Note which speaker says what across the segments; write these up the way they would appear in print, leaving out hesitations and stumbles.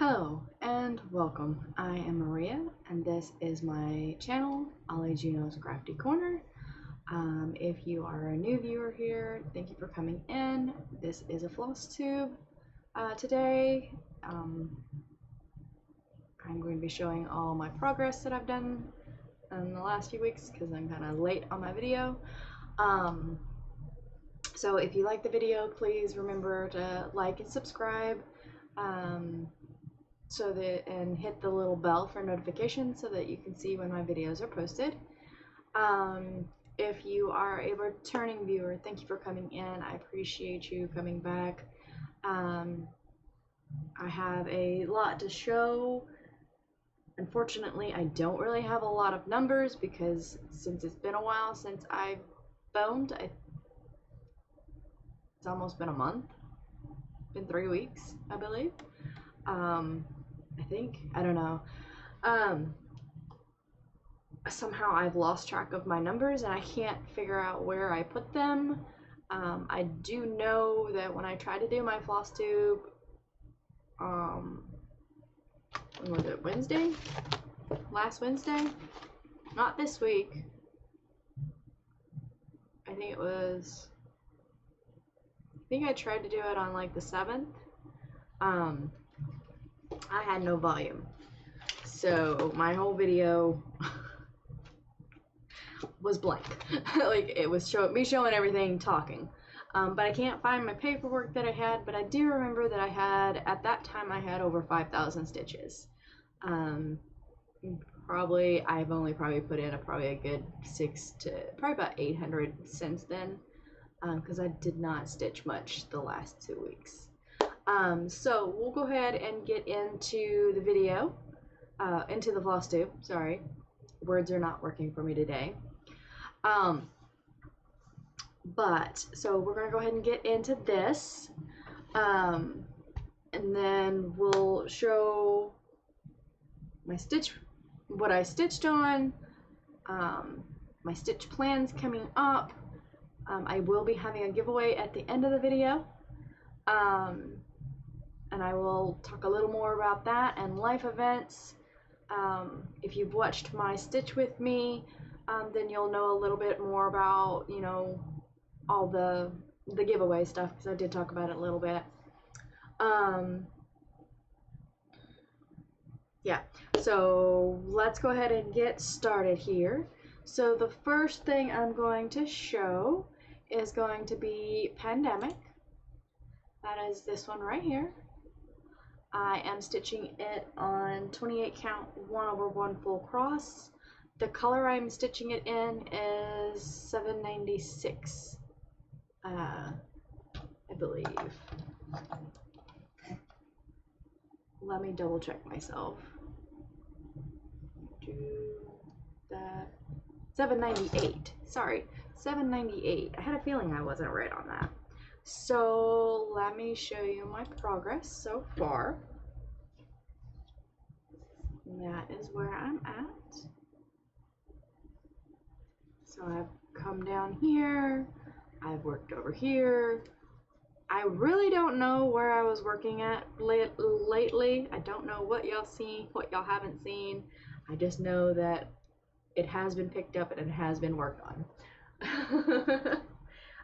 Speaker 1: Hello and welcome. I am Maria and this is my channel, Ollie Juno's Crafty Corner. If you are a new viewer here, thank you for coming in. This is a floss tube. Today I'm going to be showing all my progress that I've done in the last few weeks because I'm kind of late on my video. So if you like the video, please remember to like and subscribe. And hit the little bell for notifications so that you can see when my videos are posted. If you are a returning viewer, thank you for coming in. I appreciate you coming back. I have a lot to show. Unfortunately, I don't really have a lot of numbers because since it's been a while since I've filmed, it's almost been a month. It's been 3 weeks, I believe. I think, I don't know. Somehow I've lost track of my numbers and I can't figure out where I put them. I do know that when I tried to do my floss tube, when was it, Wednesday? Last Wednesday? Not this week. I think I tried to do it on like the 7th. I had no volume, so my whole video was blank. Like, it was me showing everything talking. But I can't find my paperwork that I had, but I do remember that at that time I had over 5,000 stitches. I've only put in probably a good probably about 800 since then, because I did not stitch much the last 2 weeks. So we'll go ahead and get into the video, into the floss tube. Sorry, words are not working for me today. So we're gonna go ahead and get into this, and then we'll show what I stitched on, my stitch plans coming up. I will be having a giveaway at the end of the video. And I will talk a little more about that and life events. If you've watched my Stitch With Me, then you'll know a little bit more about, you know, all the giveaway stuff, because I did talk about it a little bit. Yeah, so let's go ahead and get started here. So the first thing I'm going to show is going to be Pandemic. That is this one right here. I am stitching it on 28 count 1/1 full cross. The color I'm stitching it in is 796, I believe. Let me double check myself. Do that. 798. Sorry, 798. I had a feeling I wasn't right on that. So let me show you my progress so far. That is where I'm at. So I've come down here, I've worked over here. I really don't know where I was working at lately. I don't know what y'all seen, what y'all haven't seen. I just know that it has been picked up and it has been worked on.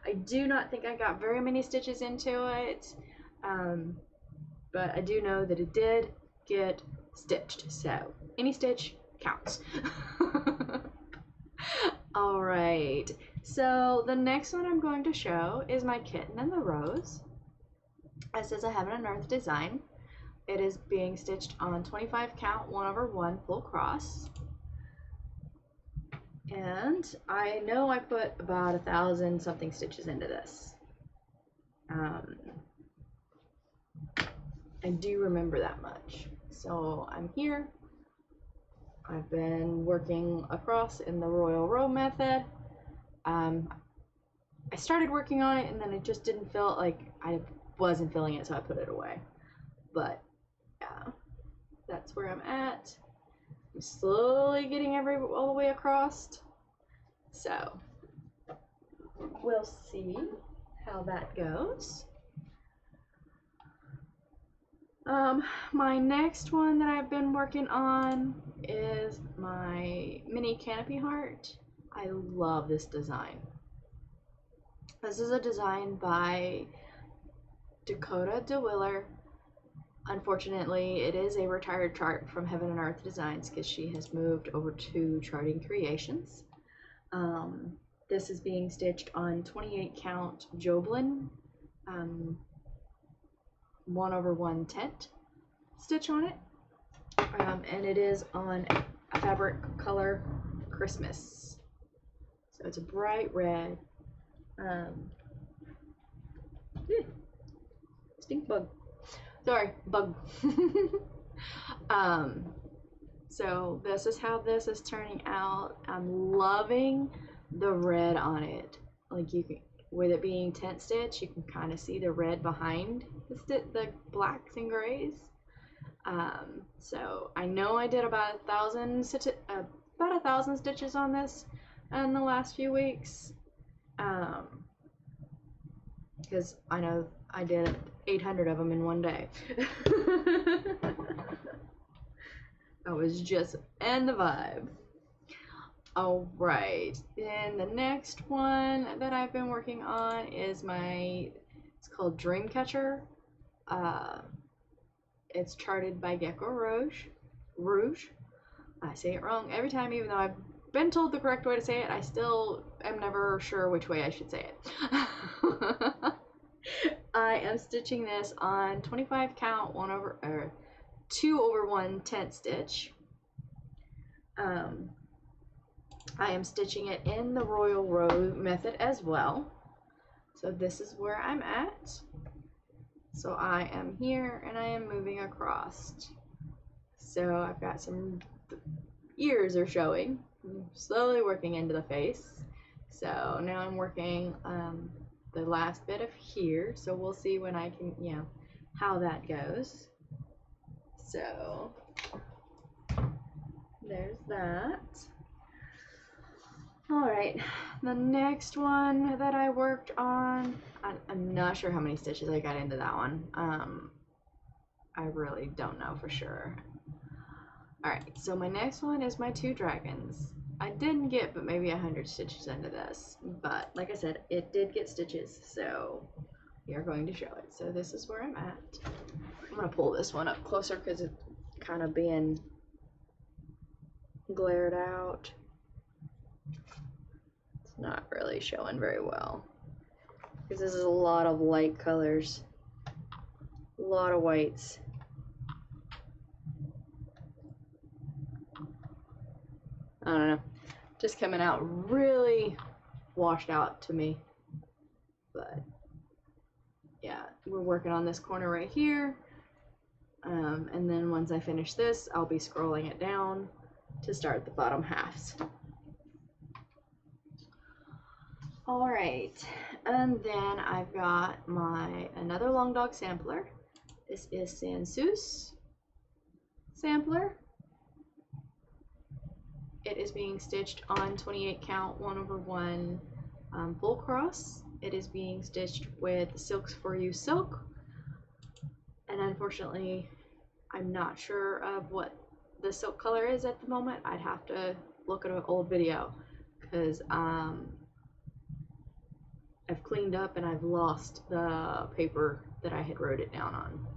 Speaker 1: I do not think I got very many stitches into it, but I do know that it did get stitched, so any stitch counts. Alright, so the next one I'm going to show is my Kitten and the Rose. This is a Heaven and Earth design. It is being stitched on 25 count 1/1 full cross. And I know I put about 1,000 something stitches into this. I do remember that much. So I'm here. I've been working across in the Royal Row method. I started working on it and then it just didn't feel like I wasn't feeling it, so I put it away. But yeah, that's where I'm at. I'm slowly getting all the way across. So we'll see how that goes. My next one that I've been working on is my mini Canopy Heart. I love this design. This is a design by Dakota DeWiller. Unfortunately, it is a retired chart from Heaven and Earth Designs because she has moved over to Charting Creations. This is being stitched on 28 count Joblin 1/1 tent stitch on it, and it is on a fabric color Christmas, so it's a bright red. Stink bug. Sorry, bug. So this is how this is turning out. I'm loving the red on it. Like, you can, with it being tent stitch, you can kind of see the red behind the blacks and grays. So I know I did about 1,000 stitches on this in the last few weeks, because I know I did 800 of them in one day. I was just in the vibe. All right, then the next one that I've been working on is it's called Dreamcatcher. It's charted by Gecko Rouge. I say it wrong every time, even though I've been told the correct way to say it. I still am never sure which way I should say it. I am stitching this on 25 count 2/1 tent stitch. I am stitching it in the Royal Row method as well. So this is where I'm at. So I am here and I am moving across. So I've got some ears are showing. I'm slowly working into the face. So now I'm working the last bit of here. So we'll see when I can, how that goes. So there's that. All right, the next one that I worked on, I'm not sure how many stitches I got into that one. I really don't know for sure. All right, so my next one is my 2 dragons. I didn't get but maybe 100 stitches into this, but like I said, it did get stitches, so we are going to show it. So this is where I'm at. I'm gonna pull this one up closer because it's kind of being glared out. Not really showing very well because this is a lot of light colors, a lot of whites. I don't know, just coming out really washed out to me, but yeah, we're working on this corner right here, and then once I finish this, I'll be scrolling it down to start the bottom halves. All right, and then I've got another long dog sampler. This is Soucis sampler. It is being stitched on 28 count 1/1 full cross. It is being stitched with Silks for You silk, and unfortunately I'm not sure of what the silk color is at the moment. I'd have to look at an old video because I've cleaned up and I've lost the paper that I had wrote it down on.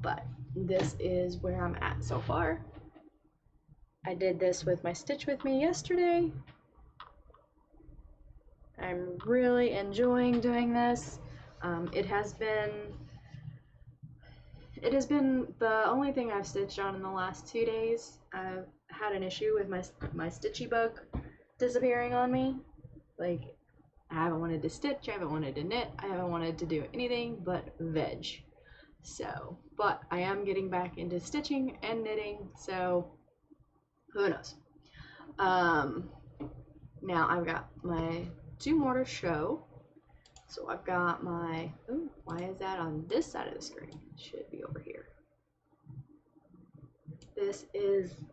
Speaker 1: But this is where I'm at so far. I did this with my Stitch With Me yesterday. I'm really enjoying doing this. It has been the only thing I've stitched on in the last 2 days. I've had an issue with my stitchy bug disappearing on me. Like, I haven't wanted to stitch, I haven't wanted to knit, I haven't wanted to do anything but veg. So, but I am getting back into stitching and knitting, so who knows. Now I've got my 2 more to show. So I've got my, ooh, why is that on this side of the screen? It should be over here. This is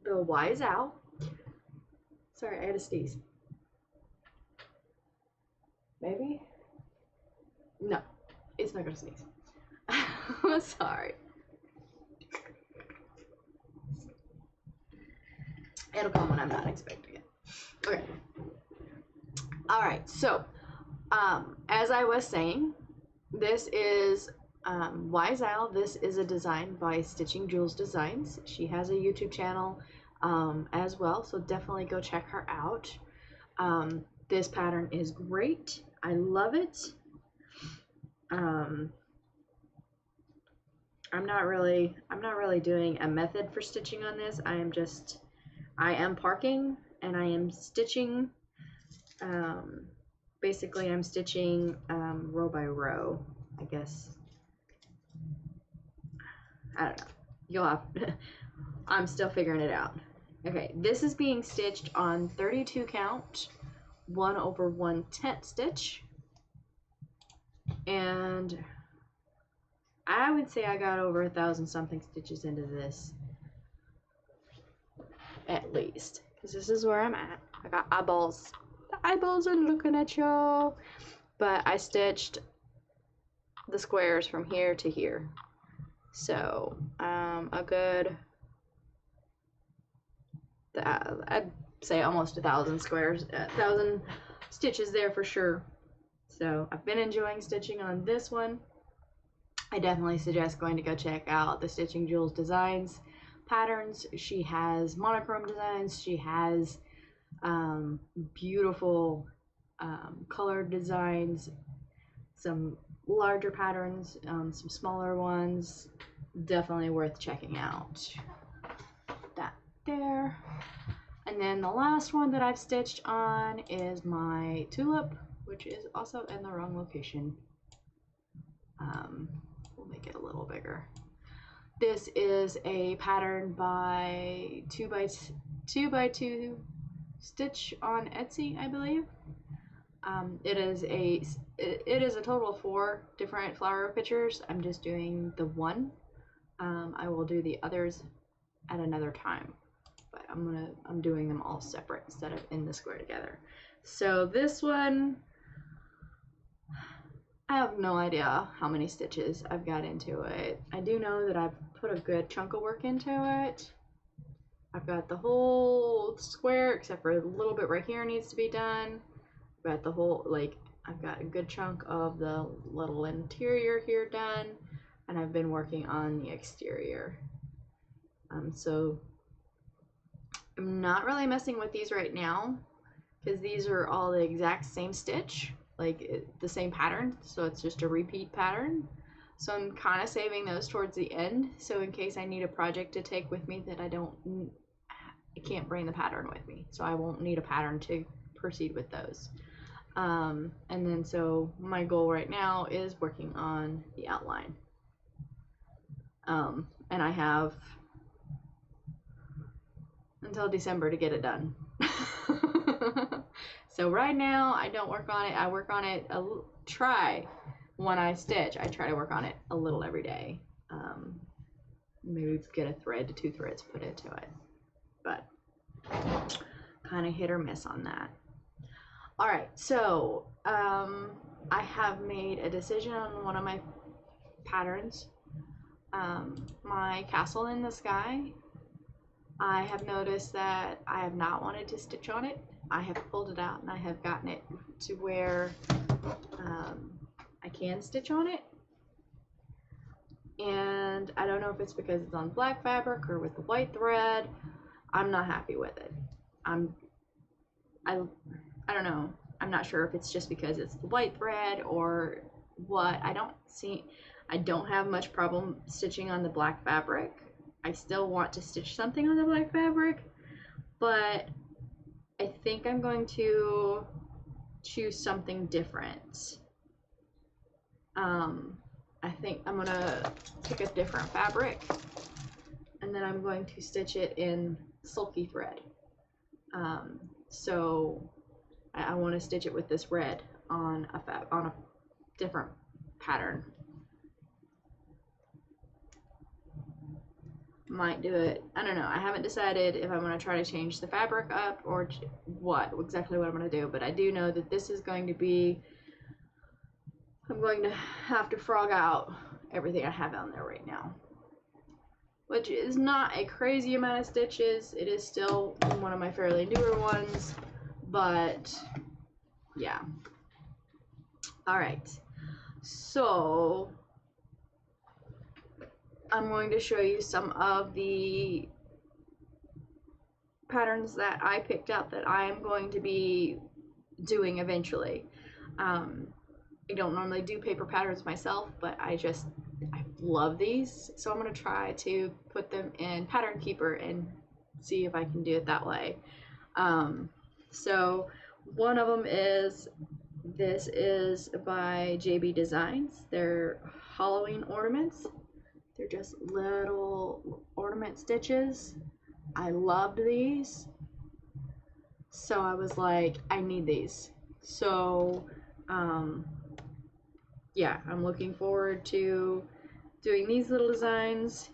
Speaker 1: the Wise Owl. Sorry, I had to sneeze. Maybe? No, it's not gonna sneeze. Sorry. It'll come when I'm not expecting it. Okay. All right, so as I was saying, this is Wise Owl. This is a design by Stitching Jules Designs. She has a YouTube channel as well, so definitely go check her out. This pattern is great. I love it. I'm not really doing a method for stitching on this. I am parking and I am stitching. Basically I'm stitching row by row, I guess. I don't know. You'll have I'm still figuring it out. Okay, this is being stitched on 32 count 1/110 stitch, and I would say I got over 1,000 something stitches into this, at least, because this is where I'm at. I got eyeballs. The eyeballs are looking at y'all. But I stitched the squares from here to here, so a good, I'd say almost 1,000 squares, 1,000 stitches there for sure. So I've been enjoying stitching on this one. I definitely suggest going to go check out the Stitching Jules Designs patterns. She has monochrome designs. She has beautiful colored designs, some larger patterns, some smaller ones. Definitely worth checking out. That there. And then the last one that I've stitched on is my tulip, which is also in the wrong location. We'll make it a little bigger. This is a pattern by 2x2 stitch on Etsy, I believe. It is a total of 4 different flower pictures. I'm just doing the one. I will do the others at another time, but I'm doing them all separate instead of in the square together. So this one, I have no idea how many stitches I've got into it. I do know that I've put a good chunk of work into it. I've got the whole square except for a little bit right here needs to be done. I've got the whole, like, I've got a good chunk of the little interior here done, and I've been working on the exterior. So I'm not really messing with these right now because these are all the exact same stitch, like the same pattern, so it's just a repeat pattern. So I'm kind of saving those towards the end, so in case I need a project to take with me that I can't bring the pattern with me, so I won't need a pattern to proceed with those. And then so my goal right now is working on the outline, and I have until December to get it done. So right now I don't work on it. I work on it, when I stitch, I try to work on it a little every day. Maybe get a thread to 2 threads put into it, but kind of hit or miss on that. All right, so I have made a decision on one of my patterns, my Castle in the Sky. I have noticed that I have not wanted to stitch on it. I have pulled it out and I have gotten it to where I can stitch on it. And I don't know if it's because it's on black fabric or with the white thread. I'm not happy with it. I don't know. I'm not sure if it's just because it's the white thread or what. I don't have much problem stitching on the black fabric. I still want to stitch something on the black fabric, but I think I'm going to choose something different. I think I'm gonna pick a different fabric, and then I'm going to stitch it in sulky thread. So I want to stitch it with this red on a different pattern. Might do it. I don't know. I haven't decided if I'm going to try to change the fabric up or exactly what I'm going to do, but I do know that this is going to be, I'm going to have to frog out everything I have on there right now, which is not a crazy amount of stitches. It is still one of my fairly newer ones, but yeah. All right, so I'm going to show you some of the patterns that I picked out that I am going to be doing eventually. I don't normally do paper patterns myself, but I love these, so I'm going to try to put them in Pattern Keeper and see if I can do it that way. So one of them is, this is by JB Designs. They're Halloween ornaments. They're just little ornament stitches. I loved these, so I was like, I need these. So yeah, I'm looking forward to doing these little designs,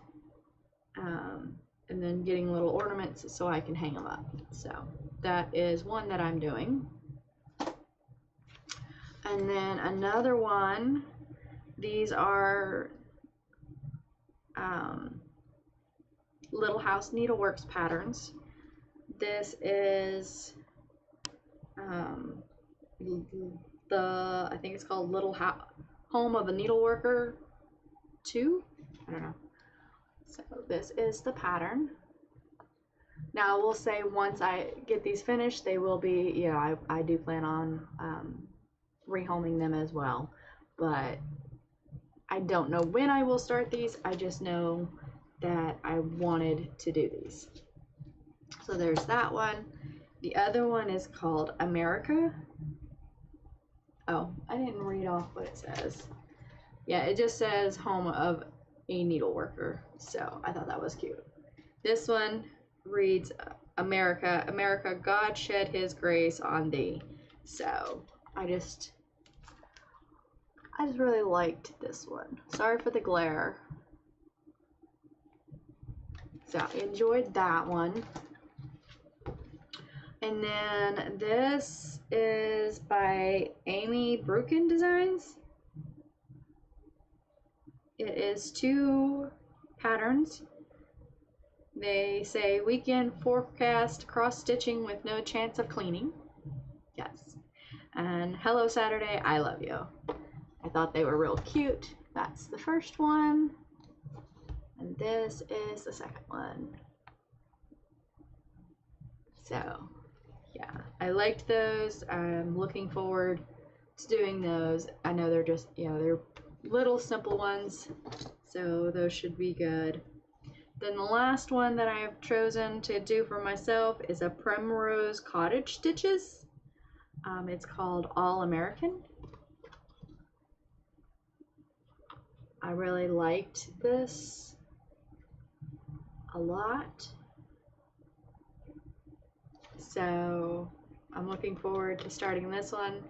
Speaker 1: and then getting little ornaments so I can hang them up. So that is one that I'm doing. And then another one, these are Little House Needleworks patterns. This is I think it's called Little Home of a Needleworker 2. I don't know. So this is the pattern. Now I will say, once I get these finished, they will be, you know, I do plan on rehoming them as well, but I don't know when I will start these. I just know that I wanted to do these. So there's that one. The other one is called America. Oh, I didn't read off what it says. Yeah, it just says Home of a Needleworker, so I thought that was cute. This one reads, America, America, God shed his grace on thee. So I just really liked this one. Sorry for the glare. So I enjoyed that one. And then this is by Amy Brukin Designs. It is 2 patterns. They say weekend forecast cross stitching with no chance of cleaning. Yes. And hello Saturday, I love you. I thought they were real cute. That's the first one. And this is the second one. So yeah, I liked those. I'm looking forward to doing those. I know they're just, you know, they're little simple ones, so those should be good. Then the last one that I have chosen to do for myself is a Primrose Cottage Stitches. It's called All American. I really liked this a lot, so I'm looking forward to starting this one.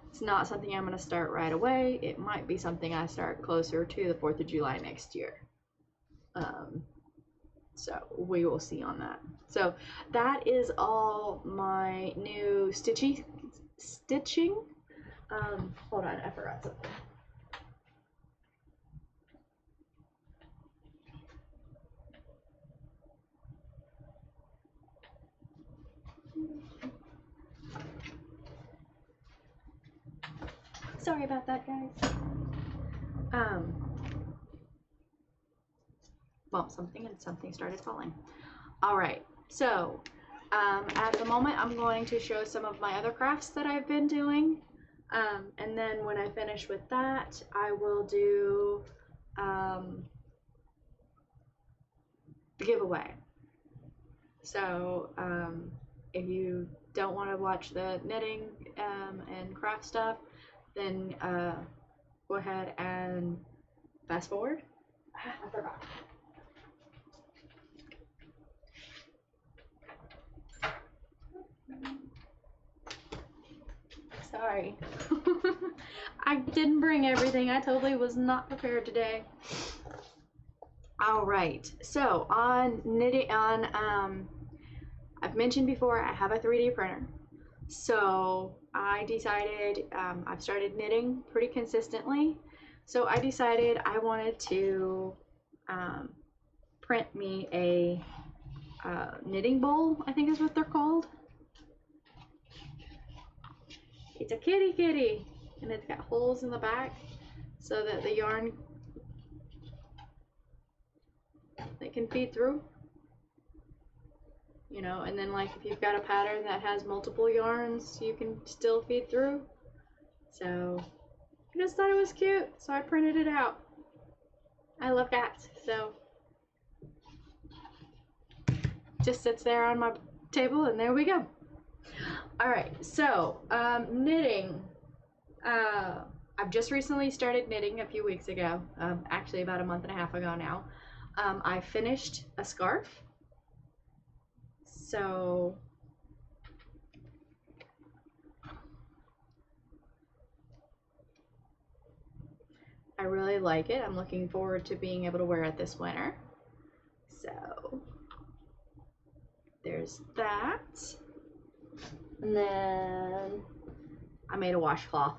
Speaker 1: It's not something I'm going to start right away. It might be something I start closer to the 4th of July next year. So we will see on that. So that is all my new stitching. Hold on, I forgot something. Sorry about that, guys. Well, something started falling. All right, so at the moment I'm going to show some of my other crafts that I've been doing, and then when I finish with that, I will do the giveaway. So if you don't want to watch the knitting and craft stuff, then go ahead and fast forward. I forgot. Sorry. I didn't bring everything. I totally was not prepared today. All right. So on knitting, I've mentioned before I have a 3D printer. So I decided I've started knitting pretty consistently. So I decided I wanted to print me a knitting bowl, I think is what they're called. It's a kitty kitty, and it's got holes in the back so that the yarn that can feed through. You know, and then like if you've got a pattern that has multiple yarns, you can still feed through. So I just thought it was cute, so I printed it out. I love cats, so just sits there on my table, and there we go. All right, so knitting. I've just recently started knitting a few weeks ago, actually about a month and a half ago now. I finished a scarf. So I really like it. I'm looking forward to being able to wear it this winter. So there's that. And then I made a washcloth.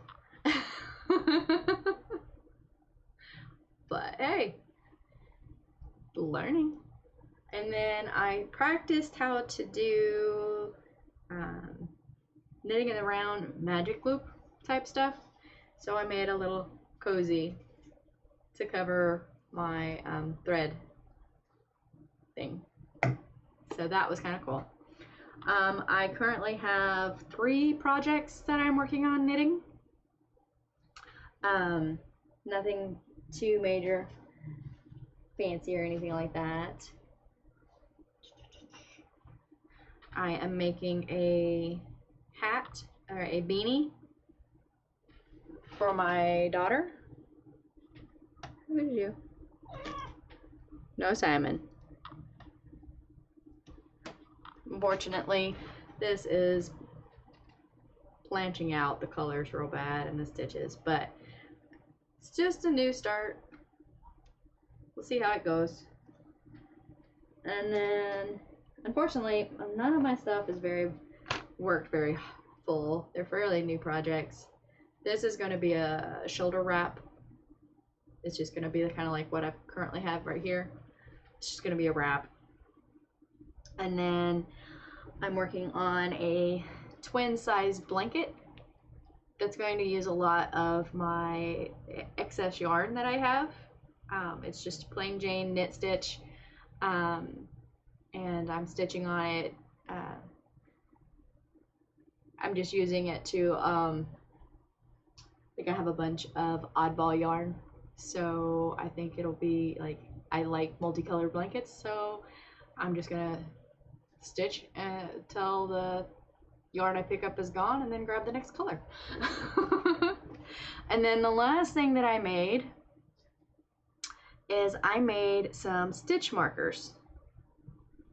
Speaker 1: But hey, learning. And then I practiced how to do knitting in the round magic loop type stuff. So I made a little cozy to cover my thread thing. So that was kind of cool. I currently have 3 projects that I'm working on knitting. Nothing too major, fancy or anything like that. I am making a hat or a beanie for my daughter. Who is you? No, Simon. Unfortunately, this is blanching out the colors real bad and the stitches, but it's just a new start. We'll see how it goes. And then, unfortunately, none of my stuff is worked very full. They're fairly new projects. This is going to be a shoulder wrap. It's just going to be kind of like what I currently have right here. It's just going to be a wrap. And then I'm working on a twin size blanket that's going to use a lot of my excess yarn that I have. It's just plain Jane knit stitch, and I'm stitching on it. I'm just using it to like I have a bunch of oddball yarn, so I think it'll be like, I like multicolored blankets, so I'm just gonna stitch until the yarn I pick up is gone and then grab the next color. And then the last thing that I made is I made some stitch markers.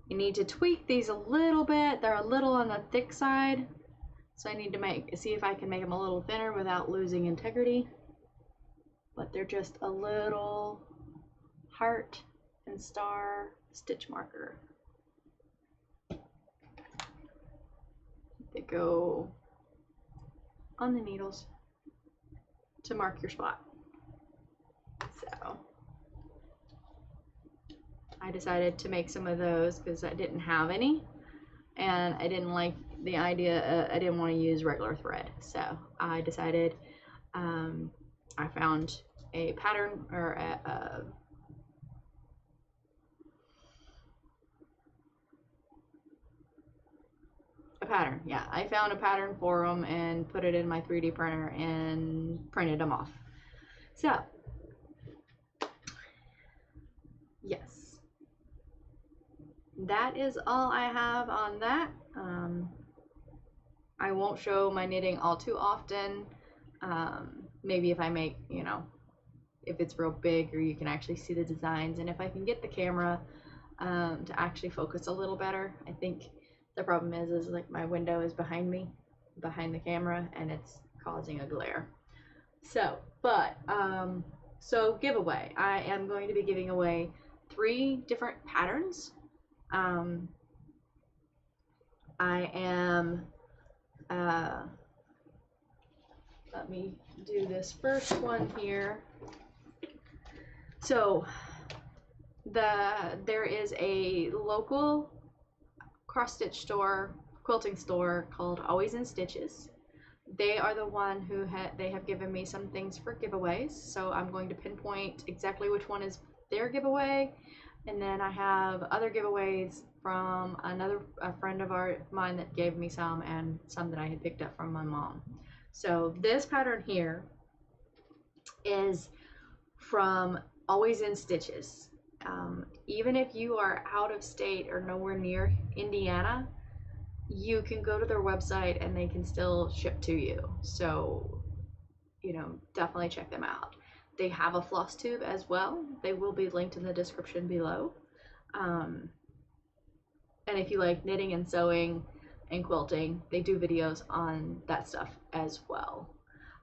Speaker 1: You need to tweak these a little bit. They're a little on the thick side, so I need to see if I can make them a little thinner without losing integrity. But they're just a little heart and star stitch marker. They go on the needles to mark your spot. So I decided to make some of those because I didn't have any, and I didn't like the idea. I didn't want to use regular thread, so I decided I found a pattern or a pattern. Yeah, I found a pattern for them and put it in my 3D printer and printed them off. So yes, that is all I have on that. I won't show my knitting all too often. Maybe if I make, you know, if it's real big or you can actually see the designs, and if I can get the camera to actually focus a little better. I think the problem is like my window is behind me, behind the camera, and it's causing a glare. So, but so giveaway. I am going to be giving away 3 different patterns. I am let me do this first one here. So there is a local cross stitch store, quilting store called Always in Stitches. They are the one who they have given me some things for giveaways, so I'm going to pinpoint exactly which one is their giveaway, and then I have other giveaways from a friend of mine that gave me some, and some that I had picked up from my mom. So this pattern here is from Always in Stitches. Even if you are out of state or nowhere near Indiana, you can go to their website and they can still ship to you. So, you know, definitely check them out. They have a floss tube as well. They will be linked in the description below. And if you like knitting and sewing and quilting, they do videos on that stuff as well.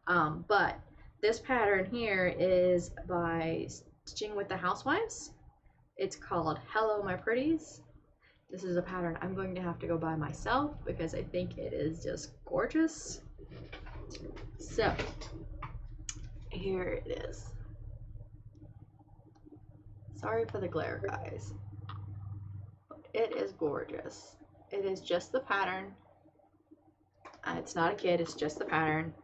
Speaker 1: But this pattern here is by Stitching with the Housewives. It's called Hello My Pretties. This is a pattern I'm going to have to go buy myself because I think it is just gorgeous. So here it is. Sorry for the glare, guys. It is gorgeous. It is just the pattern. It's not a kit, it's just the pattern.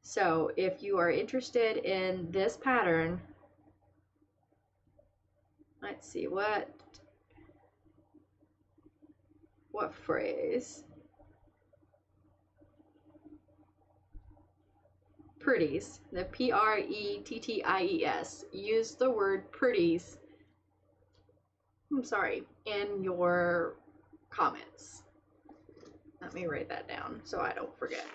Speaker 1: So if you are interested in this pattern, let's see, what phrase? Pretties, the Pretties. Use the word pretties, in your comments. Let me write that down so I don't forget.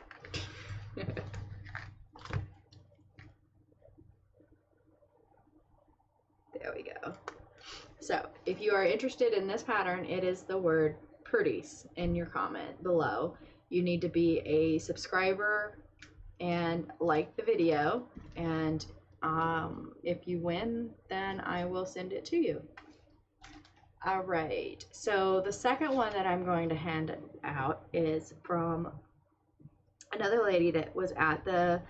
Speaker 1: There we go. So if you are interested in this pattern, it is the word pretties in your comment below. You need to be a subscriber and like the video, and if you win, then I will send it to you. All right, so the second one that I'm going to hand out is from another lady that was at the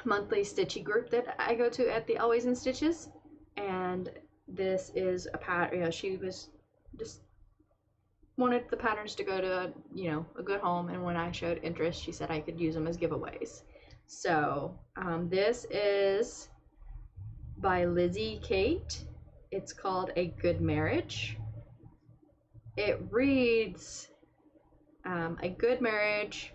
Speaker 1: monthly stitchy group that I go to at the Always in Stitches, and this is a pattern. You know, she was just wanted the patterns to go to a good home, and when I showed interest, she said I could use them as giveaways. So this is by Lizzie Kate. It's called A Good Marriage. It reads, a good marriage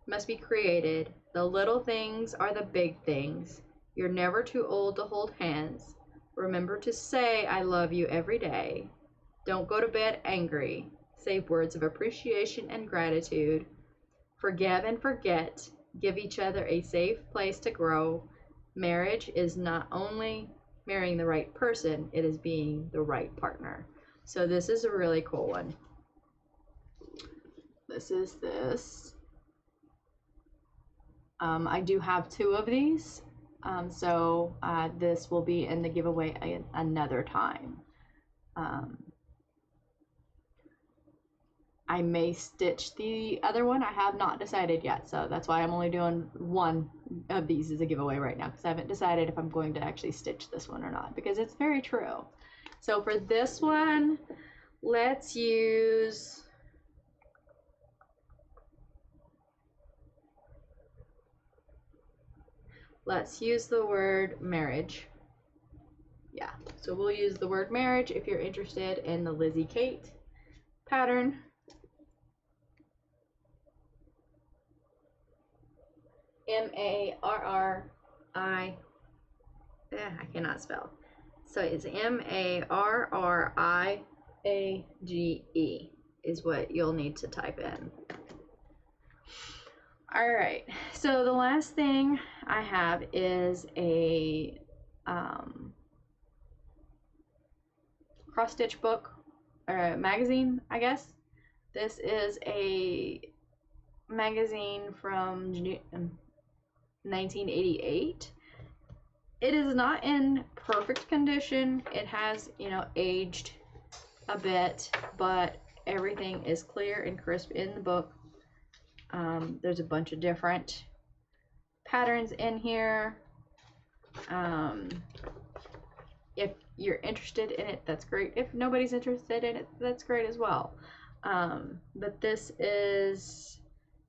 Speaker 1: must be created. The little things are the big things. You're never too old to hold hands. Remember to say I love you every day. Don't go to bed angry. Say words of appreciation and gratitude. Forgive and forget. Give each other a safe place to grow. Marriage is not only marrying the right person, it is being the right partner. So this is a really cool one. This is this. I do have 2 of these, so this will be in the giveaway another time. I may stitch the other one. I have not decided yet, so that's why I'm only doing one of these as a giveaway right now, because I haven't decided if I'm going to actually stitch this one or not, because it's very true. So for this one, let's use the word marriage. Yeah, so we'll use the word marriage if you're interested in the Lizzie Kate pattern. M-A-R-R-I, I cannot spell. So it's M-A-R-R-I-A-G-E is what you'll need to type in. All right, so the last thing I have is a cross stitch book or a magazine, I guess. This is a magazine from 1988. It is not in perfect condition. It has, aged a bit, but everything is clear and crisp in the book. There's a bunch of different patterns in here. If you're interested in it, that's great. If nobody's interested in it, that's great as well. But this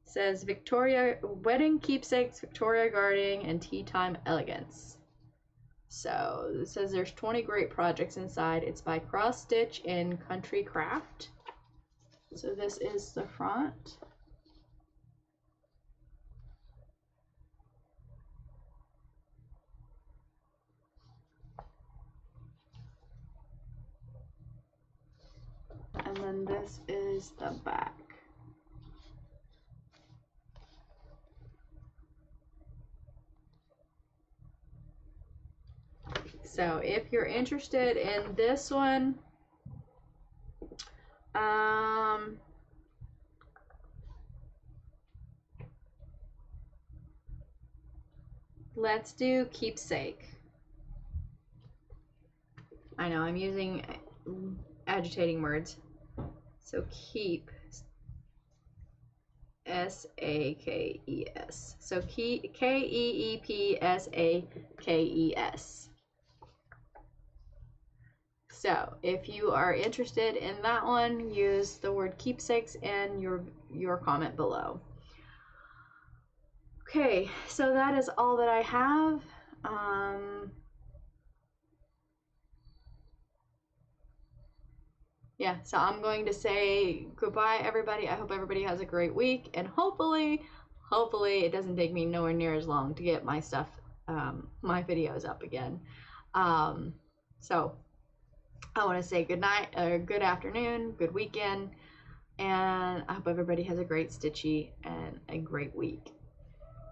Speaker 1: says Victoria Wedding Keepsakes, Victoria Guarding, and Tea Time Elegance. So it says there's 20 great projects inside. It's by Cross Stitch and Country Craft. So this is the front. And then this is the back. So if you're interested in this one, let's do Keepsake. I know I'm using agitating words. So keep, S-A-K-E-S. So K-E-E-P-S-A-K-E-S. So if you are interested in that one, use the word keepsakes in your comment below. Okay, so that is all that I have. Yeah, so I'm going to say goodbye, everybody. I hope everybody has a great week, and hopefully it doesn't take me nowhere near as long to get my stuff, my videos up again. So I want to say good night, or good afternoon, good weekend, and I hope everybody has a great stitchy and a great week.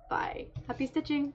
Speaker 1: Bye. Happy stitching.